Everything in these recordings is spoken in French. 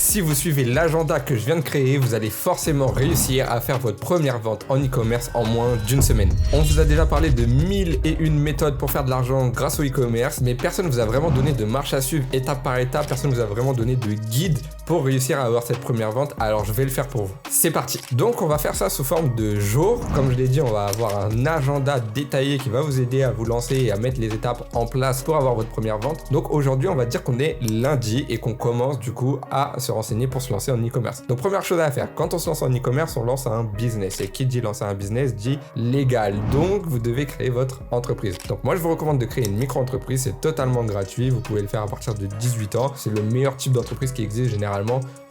Si vous suivez l'agenda que je viens de créer, vous allez forcément réussir à faire votre première vente en e-commerce en moins d'une semaine. On vous a déjà parlé de 1001 méthodes pour faire de l'argent grâce au e-commerce, mais personne ne vous a vraiment donné de marche à suivre étape par étape, personne ne vous a vraiment donné de guide pour réussir à avoir cette première vente, alors je vais le faire pour vous. C'est parti. Donc on va faire ça sous forme de jours. Comme je l'ai dit, on va avoir un agenda détaillé qui va vous aider à vous lancer et à mettre les étapes en place pour avoir votre première vente. Donc aujourd'hui, on va dire qu'on est lundi et qu'on commence du coup à se renseigner pour se lancer en e-commerce. Donc première chose à faire, quand on se lance en e-commerce, on lance un business. Et qui dit lancer un business dit légal. Donc vous devez créer votre entreprise. Donc moi je vous recommande de créer une micro-entreprise, c'est totalement gratuit. Vous pouvez le faire à partir de 18 ans. C'est le meilleur type d'entreprise qui existe généralement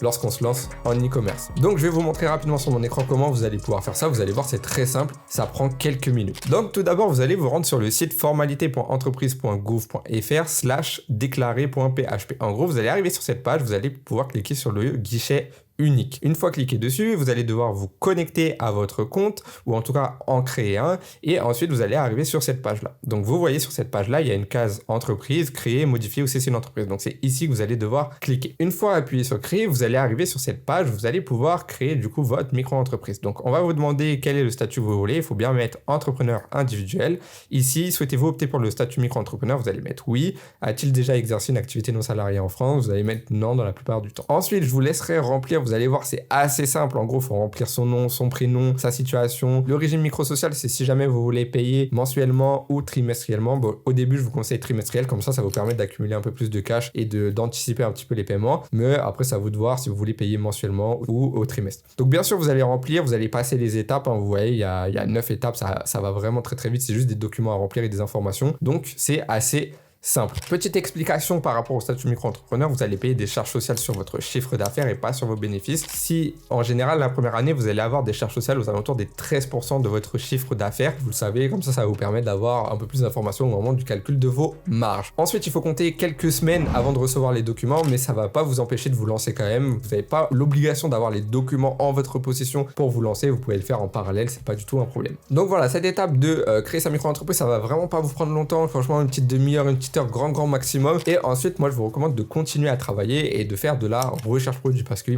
lorsqu'on se lance en e-commerce. Donc je vais vous montrer rapidement sur mon écran comment vous allez pouvoir faire ça. Vous allez voir, c'est très simple, ça prend quelques minutes. Donc tout d'abord, vous allez vous rendre sur le site formalité.entreprise.gouv.fr/déclarer.php. En gros, vous allez arriver sur cette page, vous allez pouvoir cliquer sur le guichet unique. Une fois cliqué dessus, vous allez devoir vous connecter à votre compte ou en tout cas en créer un et ensuite vous allez arriver sur cette page-là. Donc vous voyez sur cette page-là, il y a une case entreprise, créer, modifier ou cesser une entreprise. Donc c'est ici que vous allez devoir cliquer. Une fois appuyé sur créer, vous allez arriver sur cette page, vous allez pouvoir créer du coup votre micro-entreprise. Donc on va vous demander quel est le statut que vous voulez. Il faut bien mettre entrepreneur individuel. Ici, souhaitez-vous opter pour le statut micro-entrepreneur? Vous allez mettre oui. A-t-il déjà exercé une activité non salariée en France? Vous allez mettre non dans la plupart du temps. Ensuite, je vous laisserai remplir. Vous allez voir, c'est assez simple. En gros, il faut remplir son nom, son prénom, sa situation. Le régime microsocial, c'est si jamais vous voulez payer mensuellement ou trimestriellement. Bon, au début, je vous conseille trimestriel. Comme ça vous permet d'accumuler un peu plus de cash et d'anticiper un petit peu les paiements. Mais après, ça à vous de voir si vous voulez payer mensuellement ou au trimestre. Donc, bien sûr, vous allez remplir, vous allez passer les étapes. Hein. Vous voyez, il y a 9 étapes. Ça va vraiment très, très vite. C'est juste des documents à remplir et des informations. Donc, c'est assez simple. Petite explication par rapport au statut micro-entrepreneur, vous allez payer des charges sociales sur votre chiffre d'affaires et pas sur vos bénéfices. Si en général la première année vous allez avoir des charges sociales aux alentours des 13% de votre chiffre d'affaires, vous le savez, comme ça va vous permettre d'avoir un peu plus d'informations au moment du calcul de vos marges. Ensuite, il faut compter quelques semaines avant de recevoir les documents, mais ça va pas vous empêcher de vous lancer quand même. Vous n'avez pas l'obligation d'avoir les documents en votre possession pour vous lancer, vous pouvez le faire en parallèle, c'est pas du tout un problème. Donc voilà, cette étape de créer sa micro-entreprise, ça va vraiment pas vous prendre longtemps, franchement une petite demi-heure, une petite heure grand maximum. Et ensuite, moi je vous recommande de continuer à travailler et de faire de la recherche produit parce que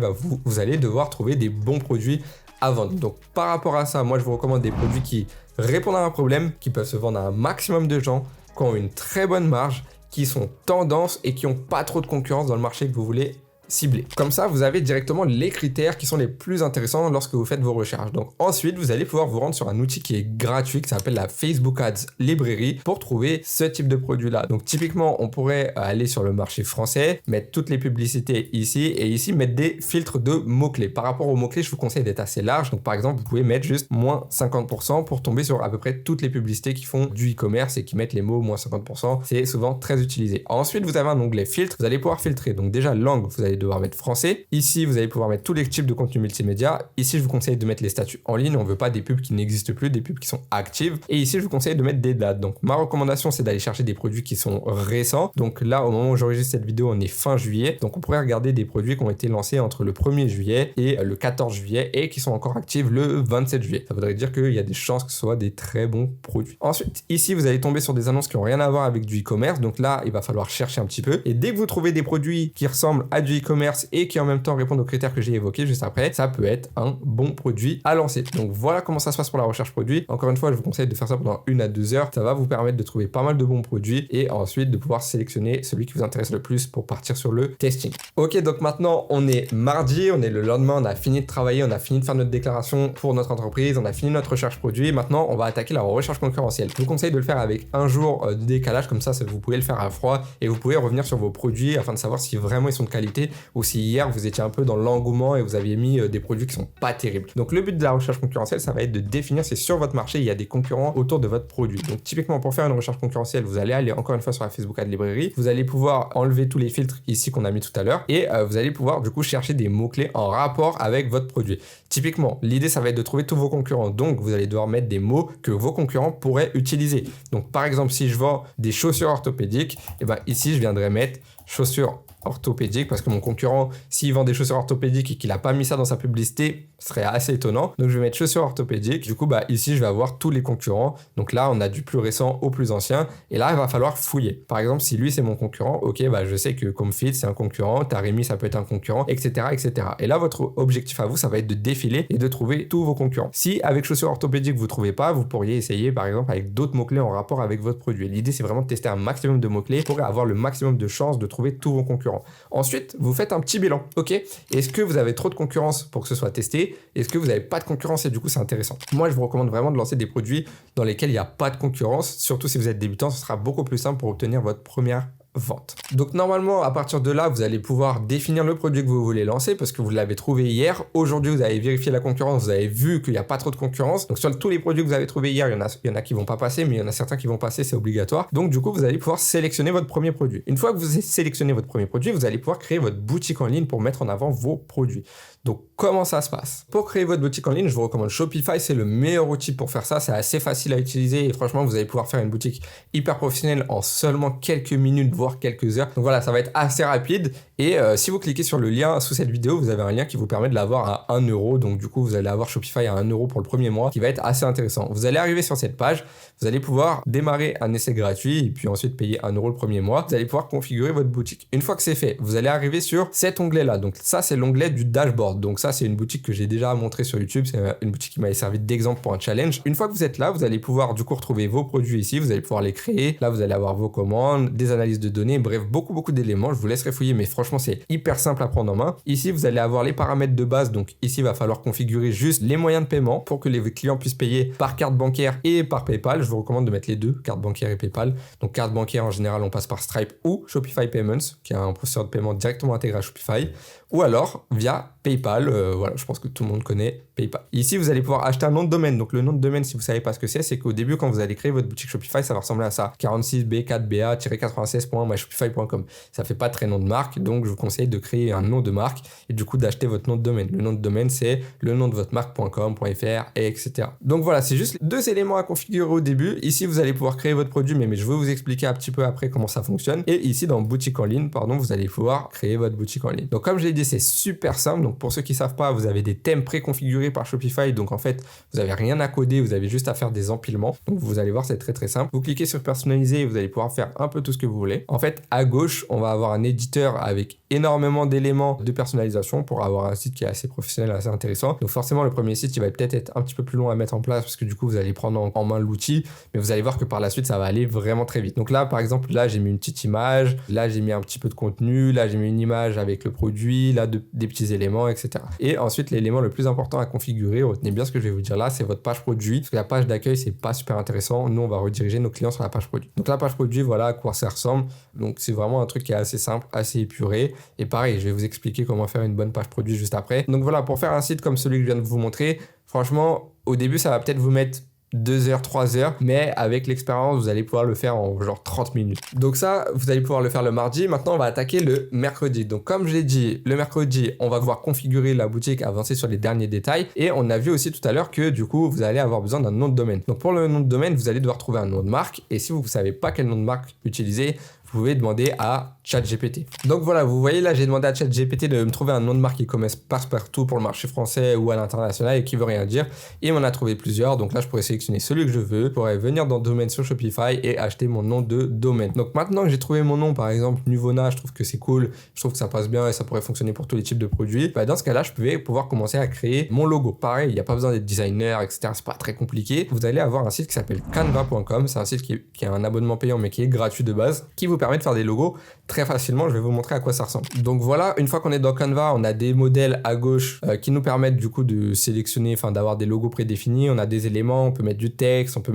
vous allez devoir trouver des bons produits à vendre. Donc par rapport à ça, moi je vous recommande des produits qui répondent à un problème, qui peuvent se vendre à un maximum de gens, qui ont une très bonne marge, qui sont tendance et qui n'ont pas trop de concurrence dans le marché que vous voulez cibler. Comme ça, vous avez directement les critères qui sont les plus intéressants lorsque vous faites vos recherches. Donc ensuite, vous allez pouvoir vous rendre sur un outil qui est gratuit, qui s'appelle la Facebook Ads Librairie pour trouver ce type de produit-là. Donc typiquement, on pourrait aller sur le marché français, mettre toutes les publicités ici et ici mettre des filtres de mots-clés. Par rapport aux mots-clés, je vous conseille d'être assez large. Donc par exemple, vous pouvez mettre juste moins 50% pour tomber sur à peu près toutes les publicités qui font du e-commerce et qui mettent les mots moins 50%. C'est souvent très utilisé. Ensuite, vous avez un onglet filtre. Vous allez pouvoir filtrer. Donc déjà, langue, vous allez devoir mettre français. Ici, vous allez pouvoir mettre tous les types de contenus multimédia. Ici, je vous conseille de mettre les statuts en ligne. On veut pas des pubs qui n'existent plus, des pubs qui sont actives. Et ici, je vous conseille de mettre des dates. Donc, ma recommandation, c'est d'aller chercher des produits qui sont récents. Donc là, au moment où j'enregistre cette vidéo, on est fin juillet. Donc, on pourrait regarder des produits qui ont été lancés entre le 1er juillet et le 14 juillet et qui sont encore actifs le 27 juillet. Ça voudrait dire qu'il y a des chances que ce soit des très bons produits. Ensuite, ici, vous allez tomber sur des annonces qui n'ont rien à voir avec du e-commerce. Donc là, il va falloir chercher un petit peu. Et dès que vous trouvez des produits qui ressemblent à du e-commerce et qui en même temps répondent aux critères que j'ai évoqués juste après, ça peut être un bon produit à lancer. Donc voilà comment ça se passe pour la recherche produit. Encore une fois, je vous conseille de faire ça pendant 1 à 2 heures. Ça va vous permettre de trouver pas mal de bons produits et ensuite de pouvoir sélectionner celui qui vous intéresse le plus pour partir sur le testing. Ok, donc maintenant on est mardi, on est le lendemain, on a fini de travailler, on a fini de faire notre déclaration pour notre entreprise, on a fini notre recherche produit. Maintenant, on va attaquer la recherche concurrentielle. Je vous conseille de le faire avec un jour de décalage, comme ça vous pouvez le faire à froid et vous pouvez revenir sur vos produits afin de savoir si vraiment ils sont de qualité ou si hier vous étiez un peu dans l'engouement et vous aviez mis des produits qui sont pas terribles. Donc le but de la recherche concurrentielle, ça va être de définir si sur votre marché il y a des concurrents autour de votre produit. Donc typiquement pour faire une recherche concurrentielle, vous allez aller encore une fois sur la Facebook Ad Librairie, vous allez pouvoir enlever tous les filtres ici qu'on a mis tout à l'heure et vous allez pouvoir du coup chercher des mots-clés en rapport avec votre produit. Typiquement, l'idée ça va être de trouver tous vos concurrents. Donc vous allez devoir mettre des mots que vos concurrents pourraient utiliser. Donc par exemple, si je vends des chaussures orthopédiques, et ben ici je viendrai mettre chaussures orthopédiques, parce que mon concurrent, s'il vend des chaussures orthopédiques et qu'il n'a pas mis ça dans sa publicité, ce serait assez étonnant. Donc je vais mettre chaussures orthopédiques. Du coup, ici, je vais avoir tous les concurrents. Donc là, on a du plus récent au plus ancien. Et là, il va falloir fouiller. Par exemple, si lui, c'est mon concurrent, ok, je sais que Comfit, c'est un concurrent, Tarimi, ça peut être un concurrent, etc., etc. Et là, votre objectif à vous, ça va être de défiler et de trouver tous vos concurrents. Si avec chaussures orthopédiques, vous ne trouvez pas, vous pourriez essayer, par exemple, avec d'autres mots-clés en rapport avec votre produit. L'idée, c'est vraiment de tester un maximum de mots-clés pour avoir le maximum de chances de trouver tous vos concurrents. Ensuite, vous faites un petit bilan. Ok, est-ce que vous avez trop de concurrence pour que ce soit testé? Est-ce que vous n'avez pas de concurrence et du coup, c'est intéressant? Moi, je vous recommande vraiment de lancer des produits dans lesquels il n'y a pas de concurrence. Surtout si vous êtes débutant, ce sera beaucoup plus simple pour obtenir votre première vente. Donc normalement, à partir de là, vous allez pouvoir définir le produit que vous voulez lancer parce que vous l'avez trouvé hier. Aujourd'hui, vous avez vérifié la concurrence, vous avez vu qu'il n'y a pas trop de concurrence. Donc sur tous les produits que vous avez trouvés hier, il y en a qui vont pas passer, mais il y en a certains qui vont passer, c'est obligatoire. Donc du coup, vous allez pouvoir sélectionner votre premier produit. Une fois que vous avez sélectionné votre premier produit, vous allez pouvoir créer votre boutique en ligne pour mettre en avant vos produits. Donc comment ça se passe? Pour créer votre boutique en ligne, je vous recommande Shopify, c'est le meilleur outil pour faire ça. C'est assez facile à utiliser et franchement, vous allez pouvoir faire une boutique hyper professionnelle en seulement quelques minutes, voire quelques heures. Donc voilà, ça va être assez rapide. Et si vous cliquez sur le lien sous cette vidéo, vous avez un lien qui vous permet de l'avoir à 1 euro. Donc du coup, vous allez avoir Shopify à 1 euro pour le premier mois, qui va être assez intéressant. Vous allez arriver sur cette page, vous allez pouvoir démarrer un essai gratuit et puis ensuite payer 1 euro le premier mois. Vous allez pouvoir configurer votre boutique. Une fois que c'est fait, vous allez arriver sur cet onglet-là. Donc ça, c'est l'onglet du dashboard. Donc ça, c'est une boutique que j'ai déjà montré sur YouTube. C'est une boutique qui m'avait servi d'exemple pour un challenge. Une fois que vous êtes là, vous allez pouvoir du coup retrouver vos produits ici. Vous allez pouvoir les créer. Là, vous allez avoir vos commandes, des analyses de données. Bref, beaucoup d'éléments. Je vous laisserai fouiller, mais franchement, c'est hyper simple à prendre en main. Ici, vous allez avoir les paramètres de base. Donc ici, il va falloir configurer juste les moyens de paiement pour que les clients puissent payer par carte bancaire et par PayPal. Je vous recommande de mettre les deux, carte bancaire et PayPal. Donc carte bancaire, en général, on passe par Stripe ou Shopify Payments, qui est un processeur de paiement directement intégré à Shopify, ou alors via PayPal. Voilà, je pense que tout le monde connaît PayPal. Ici, vous allez pouvoir acheter un nom de domaine. Donc le nom de domaine, si vous savez pas ce que c'est qu'au début, quand vous allez créer votre boutique Shopify, ça va ressembler à ça: 46b4ba-96.myshopify.com. Ça fait pas très nom de marque, donc je vous conseille de créer un nom de marque et du coup d'acheter votre nom de domaine. Le nom de domaine, c'est le nom de votre marque.com, .fr, etc. Donc voilà, c'est juste deux éléments à configurer au début. Ici, vous allez pouvoir créer votre produit, mais je vais vous expliquer un petit peu après comment ça fonctionne. Et ici, dans boutique en ligne, vous allez pouvoir créer votre boutique en ligne. Donc comme je l'ai dit, c'est super simple. Donc pour ceux qui savent pas, vous avez des thèmes préconfigurés par Shopify. Donc en fait, vous n'avez rien à coder, vous avez juste à faire des empilements. Donc vous allez voir, c'est très simple. Vous cliquez sur personnaliser et vous allez pouvoir faire un peu tout ce que vous voulez. En fait, à gauche, on va avoir un éditeur avec énormément d'éléments de personnalisation pour avoir un site qui est assez professionnel, assez intéressant. Donc forcément, le premier site, il va peut-être être un petit peu plus long à mettre en place parce que du coup, vous allez prendre en main l'outil, mais vous allez voir que par la suite, ça va aller vraiment très vite. Donc là, par exemple, là, j'ai mis une petite image, là, j'ai mis un petit peu de contenu, là, j'ai mis une image avec le produit, là, des petits éléments, etc. Et ensuite, l'élément le plus important à configurer, retenez bien ce que je vais vous dire là, c'est votre page produit, parce que la page d'accueil, c'est pas super intéressant. Nous, on va rediriger nos clients sur la page produit. Donc la page produit, voilà à quoi ça ressemble. Donc c'est vraiment un truc qui est assez simple, assez épuré. Et pareil, je vais vous expliquer comment faire une bonne page produit juste après. Donc voilà, pour faire un site comme celui que je viens de vous montrer, franchement, au début, ça va peut-être vous mettre 2 heures, 3 heures, mais avec l'expérience, vous allez pouvoir le faire en genre 30 minutes. Donc ça, vous allez pouvoir le faire le mardi. Maintenant, on va attaquer le mercredi. Donc comme je l'ai dit, le mercredi, on va pouvoir configurer la boutique, avancer sur les derniers détails. Et on a vu aussi tout à l'heure que du coup, vous allez avoir besoin d'un nom de domaine. Donc pour le nom de domaine, vous allez devoir trouver un nom de marque. Et si vous ne savez pas quel nom de marque utiliser, vous pouvez demander à ChatGPT. Donc voilà, vous voyez là, j'ai demandé à ChatGPT de me trouver un nom de marque qui passe partout pour le marché français ou à l'international et qui veut rien dire. Et il m'en a trouvé plusieurs. Donc là, je pourrais sélectionner celui que je veux. Je pourrais venir dans domaine sur Shopify et acheter mon nom de domaine. Donc maintenant que j'ai trouvé mon nom, par exemple Nuvona, je trouve que c'est cool. Je trouve que ça passe bien et ça pourrait fonctionner pour tous les types de produits. Dans ce cas-là, je vais pouvoir commencer à créer mon logo. Pareil, il n'y a pas besoin d'être designer, etc. C'est pas très compliqué. Vous allez avoir un site qui s'appelle canva.com. C'est un site qui a un abonnement payant mais qui est gratuit de base, qui vous permet de faire des logos très facilement. Je vais vous montrer à quoi ça ressemble. Donc voilà, une fois qu'on est dans Canva, on a des modèles à gauche qui nous permettent du coup de sélectionner, d'avoir des logos prédéfinis. On a des éléments, on peut mettre du texte, on peut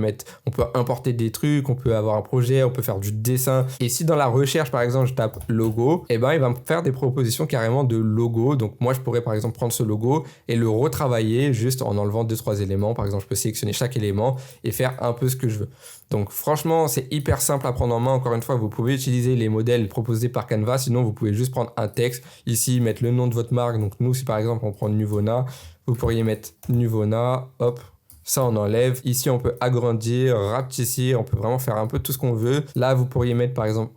importer des trucs, on peut avoir un projet, on peut faire du dessin. Et si dans la recherche, par exemple, je tape logo, il va me faire des propositions carrément de logo. Donc moi, je pourrais par exemple prendre ce logo et le retravailler juste en enlevant 2-3 éléments. Par exemple, je peux sélectionner chaque élément et faire un peu ce que je veux. Donc franchement, c'est hyper simple à prendre en main. Encore une fois, vous pouvez utiliser les modèles proposés par Canva. Sinon, vous pouvez juste prendre un texte. Ici, mettre le nom de votre marque. Donc nous, si par exemple, on prend Nuvona, vous pourriez mettre Nuvona, hop, Ça, on enlève. Ici, on peut agrandir, rapetisser, on peut vraiment faire un peu tout ce qu'on veut. Là, vous pourriez mettre par exemple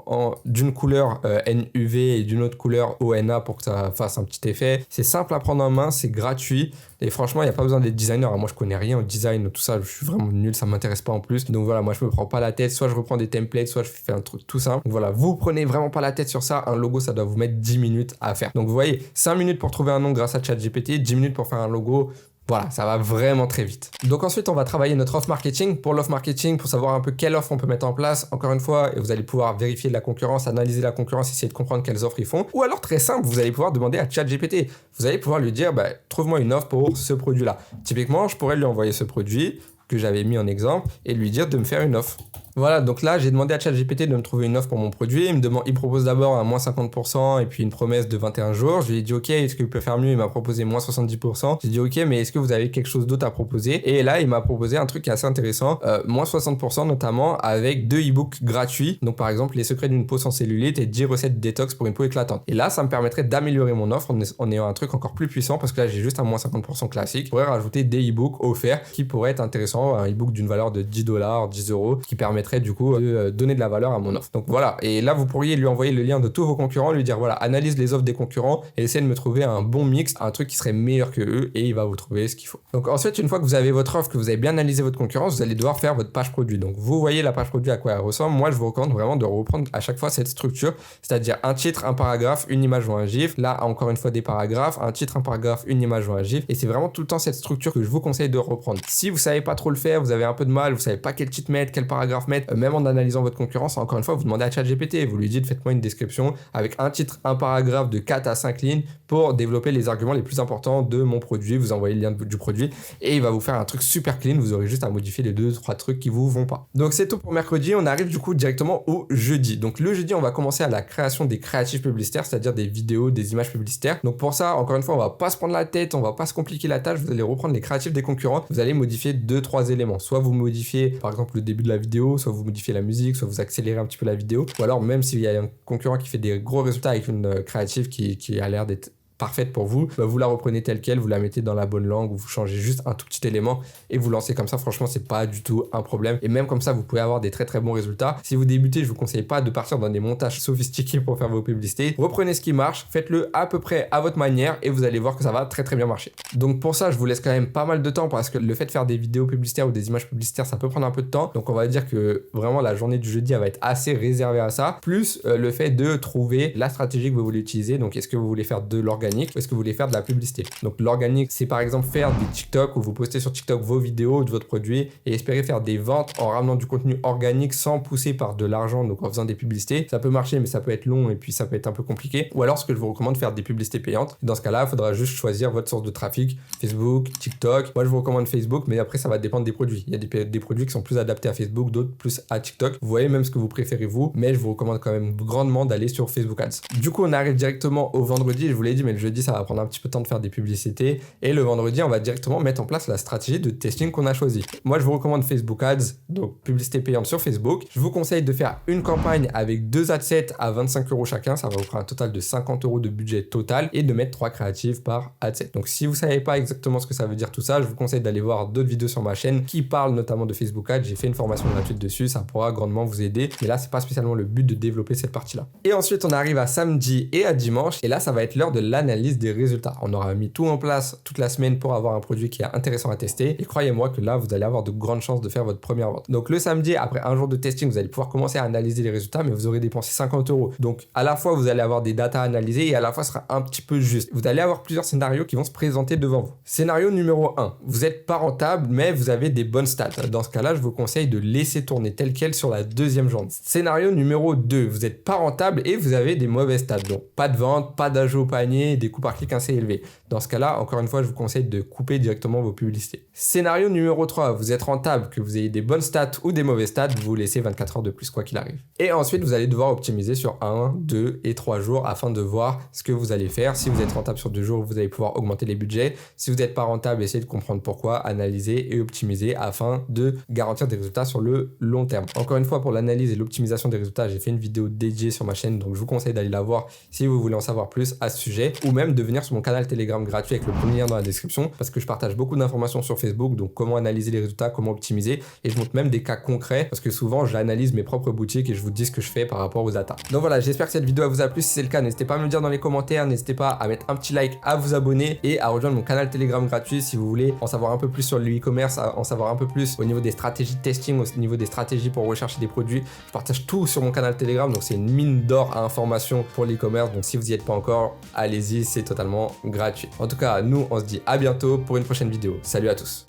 d'une couleur NUV et d'une autre couleur ONA pour que ça fasse un petit effet. C'est simple à prendre en main, c'est gratuit. Et franchement, il n'y a pas besoin d'être designer. Moi, je connais rien au design, tout ça. Je suis vraiment nul, ça ne m'intéresse pas en plus. Donc voilà, moi, je me prends pas la tête. Soit je reprends des templates, soit je fais un truc tout simple. Donc voilà, vous prenez vraiment pas la tête sur ça. Un logo, ça doit vous mettre 10 minutes à faire. Donc vous voyez, 5 minutes pour trouver un nom grâce à ChatGPT, 10 minutes pour faire un logo. Voilà, ça va vraiment très vite. Donc ensuite, on va travailler notre offre marketing. Pour l'offre marketing, pour savoir un peu quelle offre on peut mettre en place, encore une fois, vous allez pouvoir vérifier la concurrence, analyser la concurrence, essayer de comprendre quelles offres ils font. Ou alors, très simple, vous allez pouvoir demander à ChatGPT. Vous allez pouvoir lui dire, trouve-moi une offre pour ce produit-là. Typiquement, je pourrais lui envoyer ce produit que j'avais mis en exemple et lui dire de me faire une offre. Voilà, donc là, j'ai demandé à ChatGPT de me trouver une offre pour mon produit. Il propose d'abord un moins 50% et puis une promesse de 21 jours. Je lui ai dit, OK, est-ce qu'il peut faire mieux? Il m'a proposé moins 70%. J'ai dit, OK, mais est-ce que vous avez quelque chose d'autre à proposer? Et là, il m'a proposé un truc qui est assez intéressant, moins 60% notamment avec 2 e-books gratuits. Donc, par exemple, les secrets d'une peau sans cellulite et 10 recettes détox pour une peau éclatante. Et là, ça me permettrait d'améliorer mon offre en ayant un truc encore plus puissant parce que là, j'ai juste un moins 50% classique. Je pourrais rajouter des e-books offerts qui pourraient être intéressants. Un e-book d'une valeur de 10 $, 10 € qui permettrait du coup de donner de la valeur à mon offre. Donc voilà, et là vous pourriez lui envoyer le lien de tous vos concurrents, lui dire voilà, analyse les offres des concurrents et essaie de me trouver un bon mix, un truc qui serait meilleur que eux et il va vous trouver ce qu'il faut. Donc ensuite, une fois que vous avez votre offre, que vous avez bien analysé votre concurrence, vous allez devoir faire votre page produit. Donc vous voyez la page produit à quoi elle ressemble. Moi je vous recommande vraiment de reprendre à chaque fois cette structure, c'est-à-dire un titre, un paragraphe, une image ou un gif. Là encore une fois des paragraphes, un titre, un paragraphe, une image ou un gif. Et c'est vraiment tout le temps cette structure que je vous conseille de reprendre. Si vous savez pas trop le faire, vous avez un peu de mal, vous savez pas quel titre mettre, quel paragraphe mettre, même en analysant votre concurrence, encore une fois, vous demandez à ChatGPT, vous lui dites faites-moi une description avec un titre, un paragraphe de 4 à 5 lignes pour développer les arguments les plus importants de mon produit. Vous envoyez le lien du produit et il va vous faire un truc super clean. Vous aurez juste à modifier les 2-3 trucs qui vous vont pas. Donc c'est tout pour mercredi. On arrive du coup directement au jeudi. Donc le jeudi, on va commencer à la création des créatifs publicitaires, c'est-à-dire des vidéos, des images publicitaires. Donc pour ça, encore une fois, on va pas se prendre la tête, on va pas se compliquer la tâche. Vous allez reprendre les créatifs des concurrents. Vous allez modifier 2-3 éléments. Soit vous modifiez par exemple le début de la vidéo, soit vous modifiez la musique, soit vous accélérez un petit peu la vidéo, ou alors même s'il y a un concurrent qui fait des gros résultats avec une créative qui a l'air d'être parfaite pour vous, vous la reprenez telle quelle, vous la mettez dans la bonne langue, vous changez juste un tout petit élément et vous lancez comme ça. Franchement, c'est pas du tout un problème et même comme ça vous pouvez avoir des très très bons résultats. Si vous débutez, je vous conseille pas de partir dans des montages sophistiqués pour faire vos publicités. Reprenez ce qui marche, faites-le à peu près à votre manière et vous allez voir que ça va très très bien marcher. Donc pour ça, je vous laisse quand même pas mal de temps parce que le fait de faire des vidéos publicitaires ou des images publicitaires, ça peut prendre un peu de temps. Donc on va dire que vraiment la journée du jeudi, elle va être assez réservée à ça, plus le fait de trouver la stratégie que vous voulez utiliser. Donc est-ce que vous voulez faire de l'organique ou est-ce que vous voulez faire de la publicité? Donc l'organique, c'est par exemple faire des TikTok où vous postez sur TikTok vos vidéos de votre produit et espérer faire des ventes en ramenant du contenu organique sans pousser par de l'argent, donc en faisant des publicités. Ça peut marcher, mais ça peut être long et puis ça peut être un peu compliqué. Ou alors ce que je vous recommande, faire des publicités payantes. Dans ce cas-là, il faudra juste choisir votre source de trafic, Facebook, TikTok. Moi je vous recommande Facebook, mais après ça va dépendre des produits. Il y a des produits qui sont plus adaptés à Facebook, d'autres plus à TikTok. Vous voyez même ce que vous préférez vous, mais je vous recommande quand même grandement d'aller sur Facebook Ads. Du coup, on arrive directement au vendredi. Je vous l'ai dit, mais le jeudi, ça va prendre un petit peu de temps de faire des publicités. Et le vendredi, on va directement mettre en place la stratégie de testing qu'on a choisi. Moi, je vous recommande Facebook Ads, donc publicité payante sur Facebook. Je vous conseille de faire une campagne avec 2 adsets à 25 € chacun. Ça va vous faire un total de 50 € de budget total et de mettre 3 créatives par adset. Donc, si vous savez pas exactement ce que ça veut dire tout ça, je vous conseille d'aller voir d'autres vidéos sur ma chaîne qui parlent notamment de Facebook Ads. J'ai fait une formation gratuite dessus. Ça pourra grandement vous aider. Mais là, c'est pas spécialement le but de développer cette partie-là. Et ensuite, on arrive à samedi et à dimanche. Et là, ça va être l'heure de l'analyse des résultats. On aura mis tout en place toute la semaine pour avoir un produit qui est intéressant à tester. Et croyez-moi que là, vous allez avoir de grandes chances de faire votre première vente. Donc le samedi, après un jour de testing, vous allez pouvoir commencer à analyser les résultats, mais vous aurez dépensé 50 €. Donc à la fois, vous allez avoir des datas à analyser et à la fois, ce sera un petit peu juste. Vous allez avoir plusieurs scénarios qui vont se présenter devant vous. Scénario numéro 1. Vous n'êtes pas rentable, mais vous avez des bonnes stats. Dans ce cas-là, je vous conseille de laisser tourner tel quel sur la deuxième journée. Scénario numéro 2. Vous n'êtes pas rentable et vous avez des mauvaises stats. Donc pas de vente, pas d'ajout au panier, des coûts par clic assez élevés. Dans ce cas-là, encore une fois, je vous conseille de couper directement vos publicités. Scénario numéro 3, vous êtes rentable, que vous ayez des bonnes stats ou des mauvaises stats, vous laissez 24 heures de plus, quoi qu'il arrive. Et ensuite, vous allez devoir optimiser sur 1, 2 et 3 jours afin de voir ce que vous allez faire. Si vous êtes rentable sur 2 jours, vous allez pouvoir augmenter les budgets. Si vous n'êtes pas rentable, essayez de comprendre pourquoi, analyser et optimiser afin de garantir des résultats sur le long terme. Encore une fois, pour l'analyse et l'optimisation des résultats, j'ai fait une vidéo dédiée sur ma chaîne, donc je vous conseille d'aller la voir si vous voulez en savoir plus à ce sujet. ou même de venir sur mon canal Telegram gratuit avec le premier lien dans la description parce que je partage beaucoup d'informations sur Facebook, donc comment analyser les résultats, comment optimiser, et je montre même des cas concrets parce que souvent j'analyse mes propres boutiques et je vous dis ce que je fais par rapport aux data. Donc voilà, j'espère que cette vidéo vous a plu. Si c'est le cas, n'hésitez pas à me le dire dans les commentaires, n'hésitez pas à mettre un petit like, à vous abonner et à rejoindre mon canal Telegram gratuit si vous voulez en savoir un peu plus sur le e-commerce, en savoir un peu plus au niveau des stratégies de testing, au niveau des stratégies pour rechercher des produits. Je partage tout sur mon canal Telegram, donc c'est une mine d'or à informations pour l'e-commerce. Donc si vous n'y êtes pas encore, allez-y, c'est totalement gratuit. En tout cas, nous on se dit à bientôt pour une prochaine vidéo. Salut à tous.